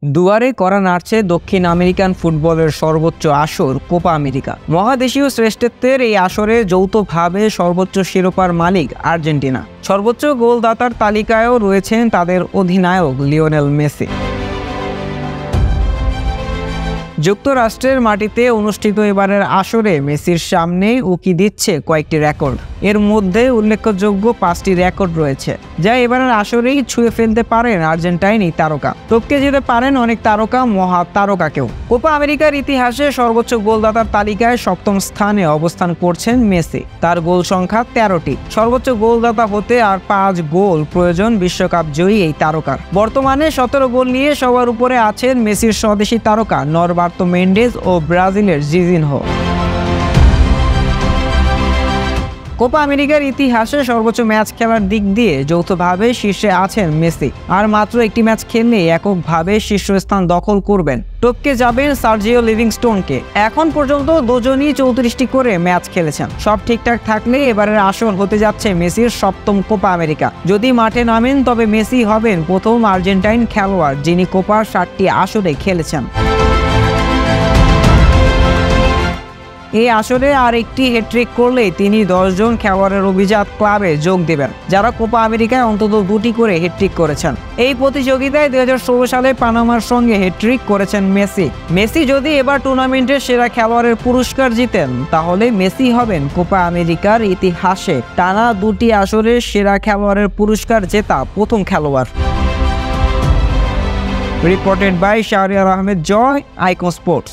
দুয়ারে কড়া নাড়ছে দক্ষিণ আমেরিকান ফুটবলের সর্বোচ্চ আসর কোপা আমেরিকা। মহাদেশীয় শ্রেষ্ঠত্বের এই আসরে যৌথভাবে সর্বোচ্চ শিরোপার মালিক আর্জেন্টিনা। সর্বোচ্চ গোলদাতার তালিকায়ও রয়েছেন তাদের অধিনায়ক লিওনেল মেসি। যুক্তরাষ্ট্রের মাটিতে অনুষ্ঠিত এবারের আসরে মেসির সামনে উকি দিচ্ছে কয়েকটি রেকর্ড। এর মধ্যে উল্লেখযোগ্য 5টি রেকর্ড রয়েছে, যা এবারের আসরেই ছুঁয়ে ফেলতে পারেন আর্জেন্টাইন এই তারকা। টপকে যেতে পারেন অনেক তারকা, মহা তারকাকেও। কোপা আমেরিকার ইতিহাসে সর্বোচ্চ গোলদাতার তালিকায় 7ম স্থানে অবস্থান করছেন মেসি। তার গোল সংখ্যা 13টি। সর্বোচ্চ গোলদাতা হতে আর 5 গোল প্রয়োজন বিশ্বকাপ জয়ী এই তারকার। বর্তমানে 17 গোল নিয়ে সবার উপরে আছেন মেসির স্বদেশী তারকা নরবার্তো মেন্ডেজ ও ব্রাজিলের জিজিনহো। কোপা আমেরিকার ইতিহাসে সর্বোচ্চ ম্যাচ খেলার দিক দিয়ে যৌথভাবে শীর্ষে আছেন মেসি। আর মাত্র একটি ম্যাচ খেললেই এককভাবে শীর্ষস্থান দখল করবেন, টপকে যাবেন সার্জিও লিভিংস্টোনকে। এখন পর্যন্ত দুজনই 34টি করে ম্যাচ খেলেছেন। সব ঠিকঠাক থাকলে এবারের আসর হতে যাচ্ছে মেসির 7ম কোপা আমেরিকা। যদি মাঠে নামেন তবে মেসি হবেন প্রথম আর্জেন্টাইন খেলোয়াড় যিনি কোপার 7টি আসরে খেলেছেন। এই আসরে আর একটি হ্যাট্রিক করলেই তিনি 10 জন খেলোয়াড়ের অভিজাত ক্লাবে যোগ দেবেন, যারা কোপা আমেরিকায় অন্তত 2টি করে হ্যাট্রিক করেছেন। এই প্রতিযোগিতায় 2016 সালে পানামার সঙ্গে হ্যাট্রিক করেছেন মেসি। মেসি যদি এবার টুর্নামেন্টের সেরা খেলোয়াড়ের পুরস্কার জিতেন, তাহলে মেসি হবেন কোপা আমেরিকার ইতিহাসে টানা 2টি আসরের সেরা খেলোয়াড়ের পুরস্কার জেতা প্রথম খেলোয়াড়। Reported by Shahriar Ahmed Joy, icon sports.